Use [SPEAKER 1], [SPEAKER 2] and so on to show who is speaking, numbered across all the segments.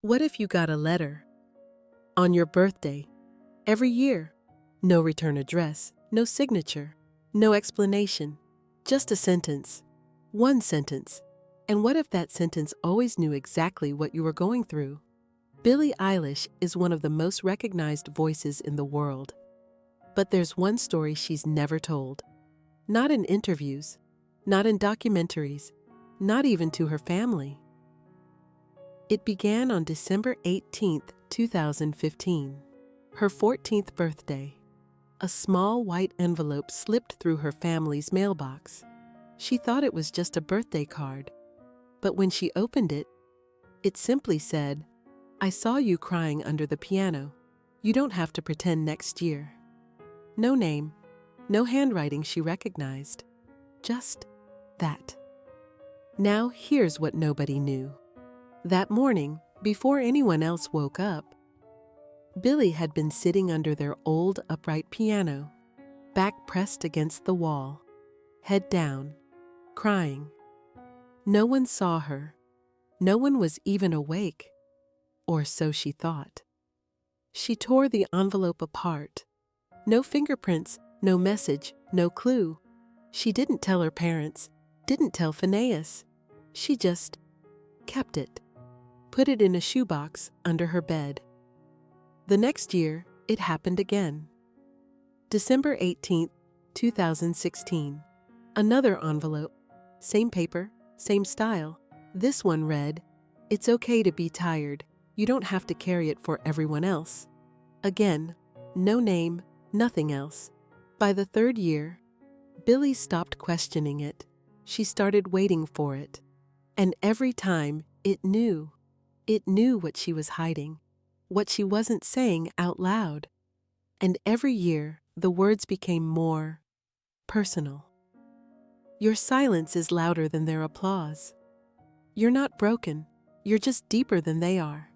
[SPEAKER 1] What if you got a letter on your birthday every year? No return address, no signature, no explanation, just a sentence. One sentence. And what if that sentence always knew exactly what you were going through? Billie Eilish is one of the most recognized voices in the world. But there's one story she's never told. Not in interviews, not in documentaries, not even to her family. It began on December 18th, 2015, her 14th birthday. A small white envelope slipped through her family's mailbox. She thought it was just a birthday card, but when she opened it, it simply said, "I saw you crying under the piano. You don't have to pretend next year." No name, no handwriting she recognized. Just that. Now here's what nobody knew. That morning, before anyone else woke up, Billie had been sitting under their old upright piano, back pressed against the wall, head down, crying. No one saw her. No one was even awake, or so she thought. She tore the envelope apart. No fingerprints, no message, no clue. She didn't tell her parents, didn't tell Phineas. She just kept it, put it in a shoebox under her bed. The next year, it happened again. December 18th, 2016. Another envelope, same paper, same style. This one read, "It's okay to be tired. You don't have to carry it for everyone else." Again, no name, nothing else. By the third year, Billie stopped questioning it. She started waiting for it. And every time, it knew. It knew what she was hiding, what she wasn't saying out loud. And every year, the words became more personal. Your silence is louder than their applause. You're not broken. You're just deeper than they are.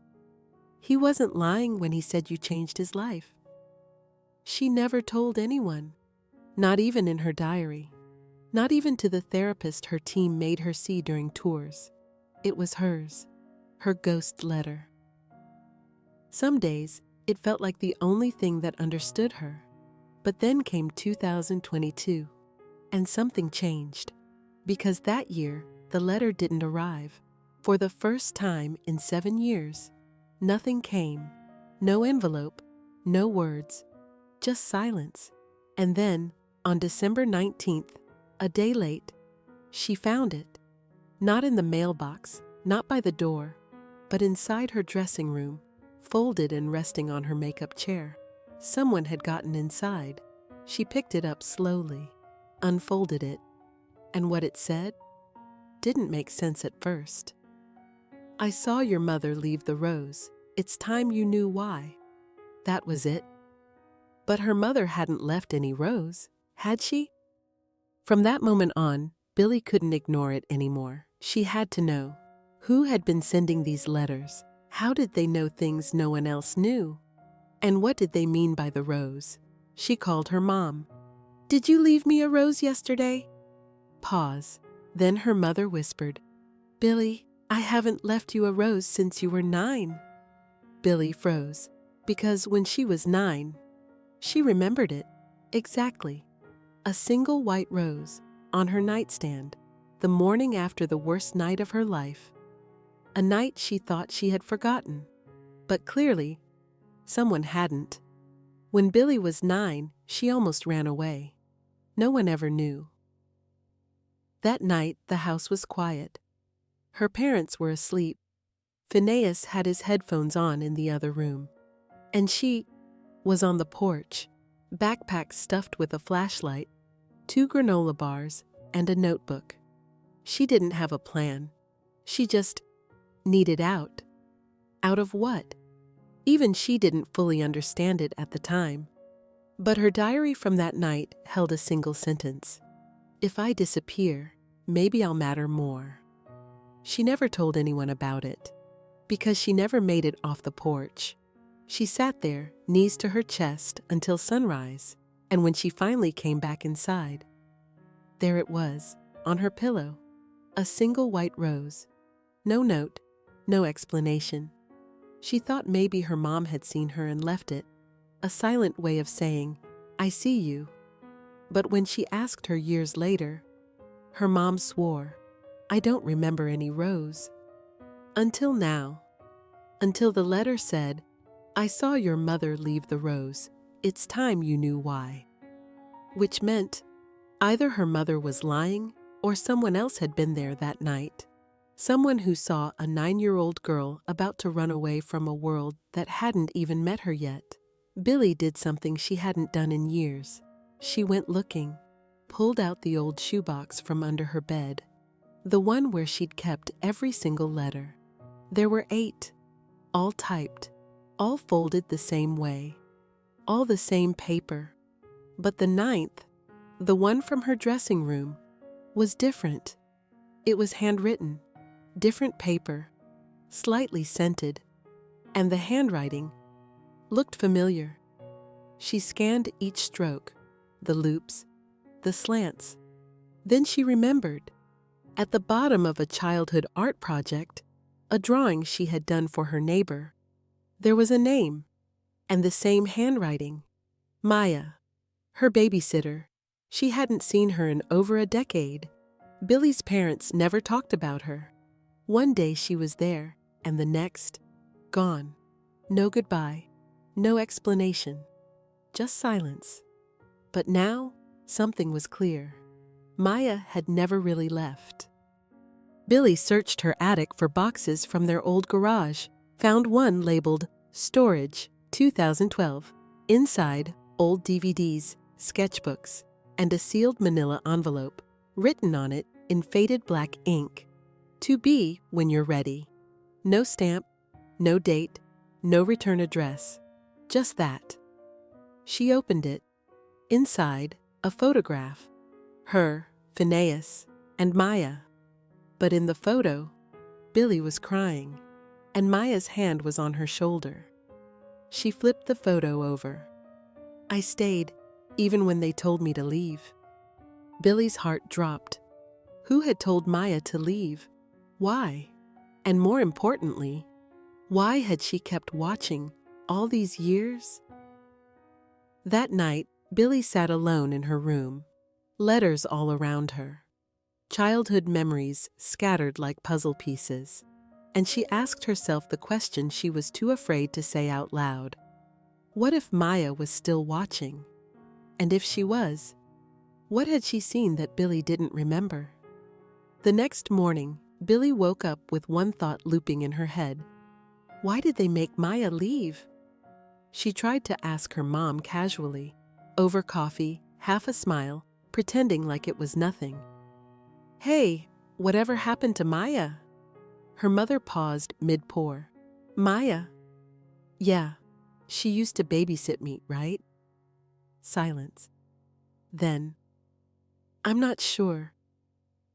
[SPEAKER 1] He wasn't lying when he said you changed his life. She never told anyone, not even in her diary, not even to the therapist her team made her see during tours. It was hers, her ghost letter. Some days, it felt like the only thing that understood her. But then came 2022, and something changed. Because that year, the letter didn't arrive. For the first time in 7 years, nothing came. No envelope, no words, just silence. And then, on December 19th, a day late, she found it. Not in the mailbox, not by the door, but inside her dressing room, folded and resting on her makeup chair. Someone had gotten inside. She picked it up slowly, unfolded it, and what it said didn't make sense at first. "I saw your mother leave the rose. It's time you knew why." That was it. But her mother hadn't left any rose, had she? From that moment on, Billie couldn't ignore it anymore. She had to know. Who had been sending these letters? How did they know things no one else knew? And what did they mean by the rose? She called her mom. "Did you leave me a rose yesterday?" Pause. Then her mother whispered, "Billie, I haven't left you a rose since you were 9. Billie froze, because when she was 9, she remembered it. Exactly. A single white rose on her nightstand, the morning after the worst night of her life. A night she thought she had forgotten. But clearly, someone hadn't. When Billie was 9, she almost ran away. No one ever knew. That night, the house was quiet. Her parents were asleep. Phineas had his headphones on in the other room. And she was on the porch, backpack stuffed with a flashlight, 2 granola bars, and a notebook. She didn't have a plan. She just needed out. Out of what? Even she didn't fully understand it at the time. But her diary from that night held a single sentence. "If I disappear, maybe I'll matter more." She never told anyone about it, because she never made it off the porch. She sat there, knees to her chest, until sunrise, and when she finally came back inside, there it was, on her pillow, a single white rose. No note, no explanation, She thought maybe her mom had seen her and left it, a silent way of saying, "I see you." But when she asked her years later, her mom swore, "I don't remember any rose." Until now. Until the letter said, "I saw your mother leave the rose. It's time you knew why." Which meant either her mother was lying or someone else had been there that night. Someone who saw a 9-year-old girl about to run away from a world that hadn't even met her yet. Billie did something she hadn't done in years. She went looking, pulled out the old shoebox from under her bed, the one where she'd kept every single letter. There were 8, all typed, all folded the same way, all the same paper. But the 9th, the one from her dressing room, was different. It was handwritten, different paper, slightly scented, and the handwriting looked familiar. She scanned each stroke, the loops, the slants. Then she remembered, at the bottom of a childhood art project, a drawing she had done for her neighbor, there was a name, and the same handwriting. Maya, her babysitter. She hadn't seen her in over a decade. Billie's parents never talked about her. One day she was there, and the next, gone. No goodbye, no explanation, just silence. But now, something was clear. Maya had never really left. Billie searched her attic for boxes from their old garage, found one labeled Storage 2012. Inside, old DVDs, sketchbooks, and a sealed manila envelope, written on it in faded black ink. To be when you're ready. No stamp, no date, no return address. Just that. She opened it. Inside, a photograph. Her, Phineas, and Maya. But in the photo, Billie was crying, and Maya's hand was on her shoulder. She flipped the photo over. "I stayed, even when they told me to leave." Billie's heart dropped. Who had told Maya to leave? Why? And more importantly, why had she kept watching all these years? That night, Billie sat alone in her room, letters all around her, childhood memories scattered like puzzle pieces, and she asked herself the question she was too afraid to say out loud. What if Maya was still watching? And if she was, what had she seen that Billie didn't remember? The next morning, Billie woke up with one thought looping in her head. Why did they make Maya leave? She tried to ask her mom casually, over coffee, half a smile, pretending like it was nothing. "Hey, whatever happened to Maya?" Her mother paused mid-pour. "Maya? Yeah, she used to babysit me, right?" Silence. Then, "I'm not sure.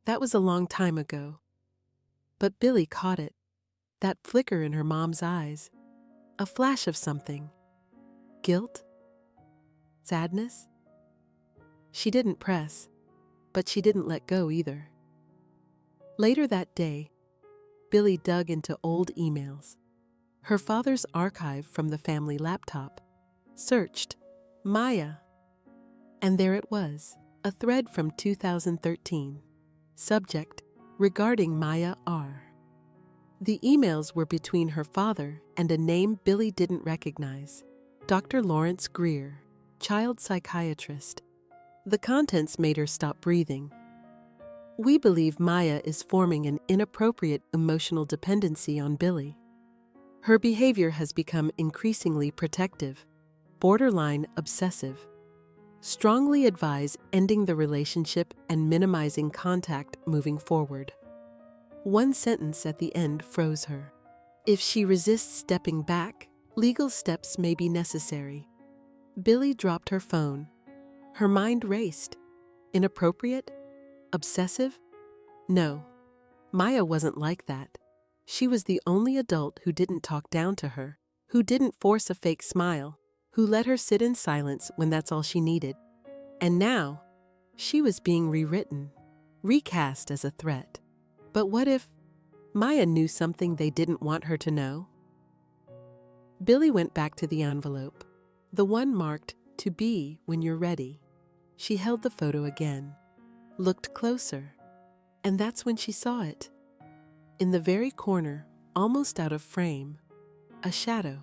[SPEAKER 1] That was a long time ago." But Billie caught it, that flicker in her mom's eyes, a flash of something. Guilt? Sadness? She didn't press, but she didn't let go either. Later that day, Billie dug into old emails, her father's archive from the family laptop, searched Maya. And there it was, a thread from 2013. Subject, regarding Maya R. The emails were between her father and a name Billie didn't recognize, Dr. Lawrence Greer, child psychiatrist. The contents made her stop breathing. "We believe Maya is forming an inappropriate emotional dependency on Billie. Her behavior has become increasingly protective, borderline obsessive. Strongly advise ending the relationship and minimizing contact moving forward." One sentence at the end froze her. If she resists stepping back, legal steps may be necessary. Billie dropped her phone. Her mind raced. Inappropriate? Obsessive? No, Maya wasn't like that. She was the only adult who didn't talk down to her, who didn't force a fake smile, who let her sit in silence when that's all she needed. And now, she was being rewritten, recast as a threat. But what if Maya knew something they didn't want her to know? Billie went back to the envelope, the one marked "To be when you're ready." She held the photo again, looked closer, and that's when she saw it. In the very corner, almost out of frame, a shadow,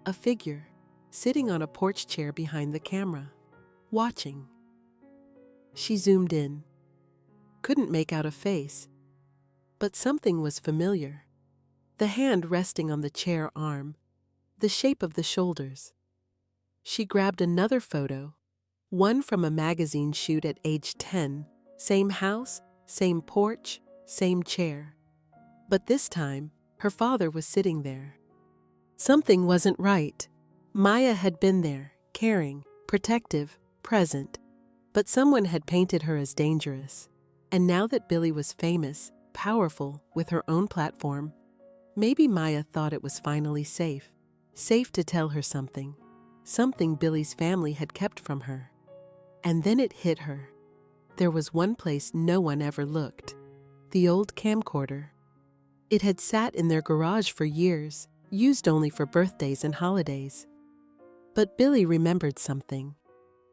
[SPEAKER 1] a figure, sitting on a porch chair behind the camera, watching. She zoomed in, couldn't make out a face, but something was familiar. The hand resting on the chair arm, the shape of the shoulders. She grabbed another photo, one from a magazine shoot at age 10, same house, same porch, same chair. But this time, her father was sitting there. Something wasn't right. Maya had been there, caring, protective, present. But someone had painted her as dangerous. And now that Billie was famous, powerful, with her own platform, maybe Maya thought it was finally safe. Safe to tell her something. Something Billie's family had kept from her. And then it hit her. There was one place no one ever looked. The old camcorder. It had sat in their garage for years, used only for birthdays and holidays. But Billie remembered something.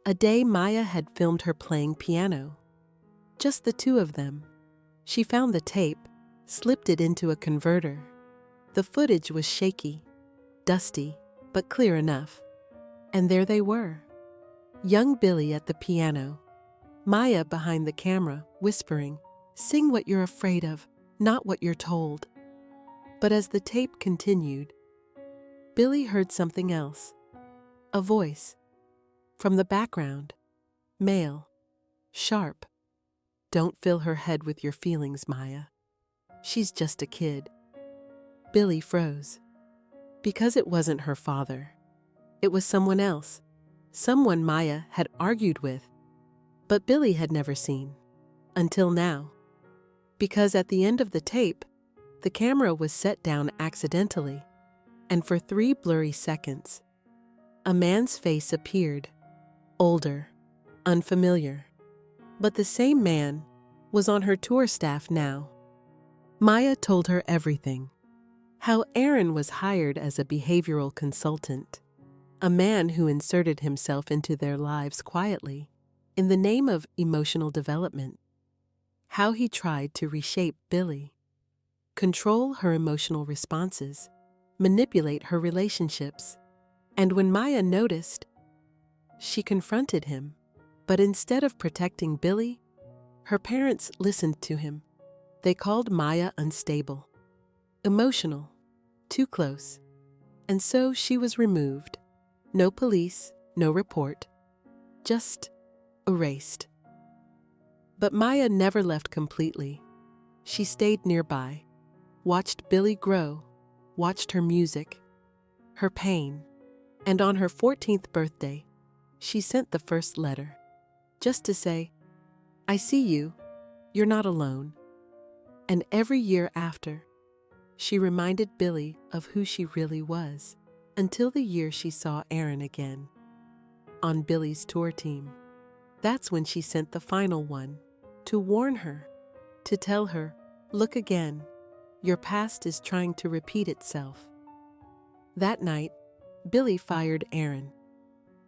[SPEAKER 1] A day Maya had filmed her playing piano. Just the two of them. She found the tape, slipped it into a converter. The footage was shaky, dusty, but clear enough. And there they were. Young Billie at the piano, Maya behind the camera, whispering, "Sing what you're afraid of, not what you're told." But as the tape continued, Billie heard something else. A voice. From the background. Male. Sharp. "Don't fill her head with your feelings, Maya. She's just a kid." Billie froze. Because it wasn't her father. It was someone else. Someone Maya had argued with. But Billie had never seen. Until now. Because at the end of the tape, the camera was set down accidentally, and for 3 blurry seconds, a man's face appeared, older, unfamiliar. But the same man was on her tour staff now. Maya told her everything. How Aaron was hired as a behavioral consultant, a man who inserted himself into their lives quietly, in the name of emotional development. How he tried to reshape Billie, control her emotional responses, manipulate her relationships. And when Maya noticed, she confronted him. But instead of protecting Billie, her parents listened to him. They called Maya unstable, emotional, too close. And so she was removed. No police, no report, just erased. But Maya never left completely. She stayed nearby, watched Billie grow, watched her music, her pain, and on her 14th birthday, she sent the first letter, just to say, "I see you, you're not alone." And every year after, she reminded Billie of who she really was, until the year she saw Aaron again, on Billie's tour team. That's when she sent the final one, to warn her, to tell her, "Look again, your past is trying to repeat itself." That night, Billie fired Aaron.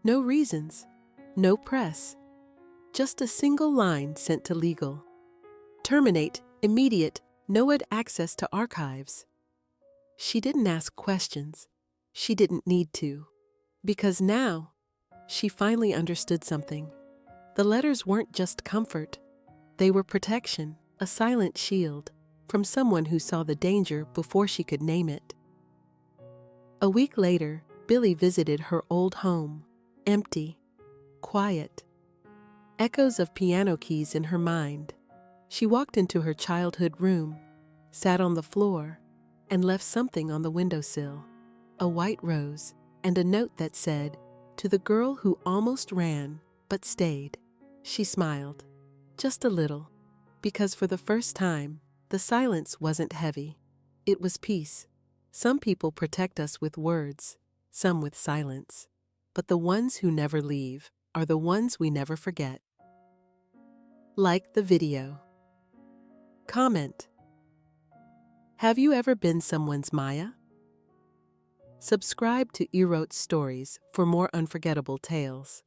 [SPEAKER 1] No reasons, no press, just a single line sent to legal. Terminate, immediate, no access to archives. She didn't ask questions. She didn't need to. Because now, she finally understood something. The letters weren't just comfort. They were protection, a silent shield, from someone who saw the danger before she could name it. A week later, Billie visited her old home, empty, quiet. Echoes of piano keys in her mind. She walked into her childhood room, sat on the floor, and left something on the windowsill, a white rose, and a note that said, "To the girl who almost ran, but stayed." She smiled, just a little, because for the first time, the silence wasn't heavy. It was peace. Some people protect us with words, some with silence. But the ones who never leave are the ones we never forget. Like the video. Comment. Have you ever been someone's Maya? Subscribe to Erote Stories for more unforgettable tales.